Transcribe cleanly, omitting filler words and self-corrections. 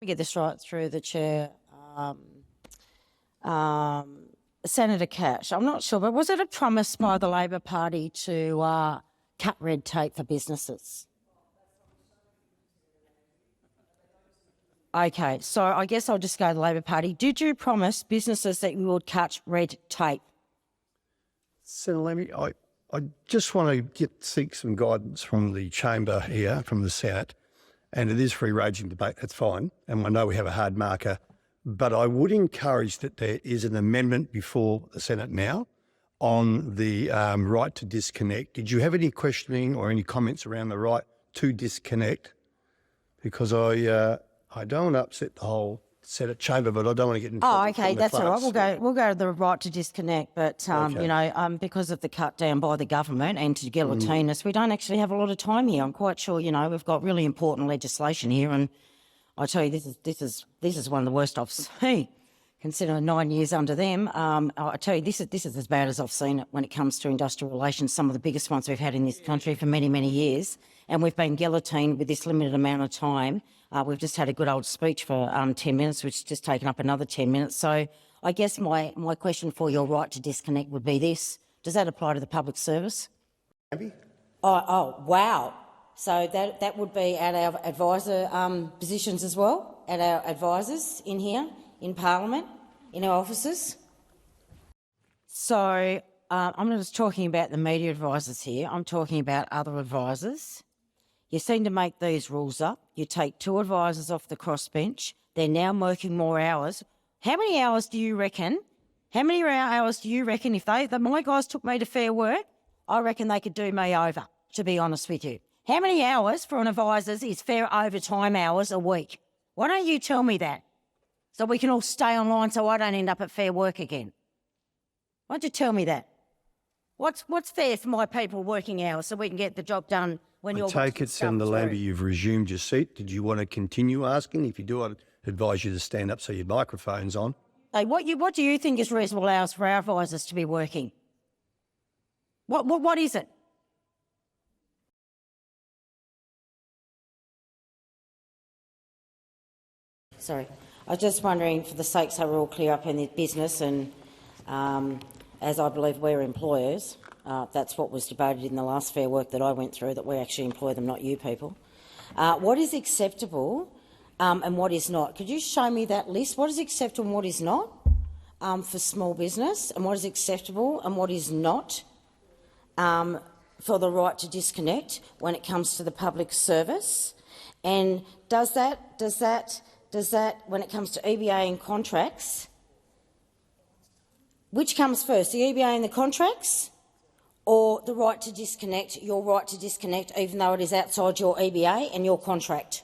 We get this right through the chair. Senator Cash, I'm not sure, but was it a promise by the Labor Party to cut red tape for businesses? Okay, so I guess I'll just go to the Labor Party. Did you promise businesses that you would cut red tape? Senator Lambie, I just want to seek some guidance from the chamber here, from the Senate, and it is free-ranging debate, that's fine, and I know we have a hard marker, but I would encourage that there is an amendment before the Senate now on the right to disconnect. Did you have any questioning or any comments around the right to disconnect? Because I don't want to upset the whole Senate chamber, but I don't want to get in trouble. Oh, okay, that's all right. We'll go to the right to disconnect, but okay. You know, because of the cut down by the government and to guillotine us, we don't actually have a lot of time here. I'm quite sure, you know, we've got really important legislation here, and I tell you, this is one of the worst I've seen. Considering 9 years under them, I tell you, this is as bad as I've seen it when it comes to industrial relations. Some of the biggest ones we've had in this country for many, many years, and we've been guillotined with this limited amount of time. We've just had a good old speech for 10 minutes, which has just taken up another 10 minutes. So I guess my question for your right to disconnect would be this. Does that apply to the public service? Lambie? Oh, wow. So that would be at our advisor positions as well, at our advisors in here, in Parliament, in our offices. So I'm not just talking about the media advisors here. I'm talking about other advisors. You seem to make these rules up. You take 2 advisors off the crossbench. They're now working more hours. How many hours do you reckon? How many hours do you reckon if my guys took me to Fair Work, I reckon they could do me over, to be honest with you. How many hours for an advisor's is fair overtime hours a week? Why don't you tell me that? So we can all stay online so I don't end up at Fair Work again. Why don't you tell me that? What's fair for my people working hours so we can get the job done when you're... I take it, Senator Lambie, you've resumed your seat. Did you want to continue asking? If you do, I'd advise you to stand up so your microphone's on. Hey, what do you think is reasonable hours for our advisors to be working? What is it? Sorry. I was just wondering, for the sake so we're all clear up in this business, and as I believe we're employers, that's what was debated in the last Fair Work that I went through, that we actually employ them, not you people. What is acceptable and what is not? Could you show me that list? What is acceptable and what is not for small business, and what is acceptable and what is not for the right to disconnect when it comes to the public service? And does that, when it comes to EBA and contracts, which comes first, the EBA and the contracts, or the right to disconnect, your right to disconnect, even though it is outside your EBA and your contract?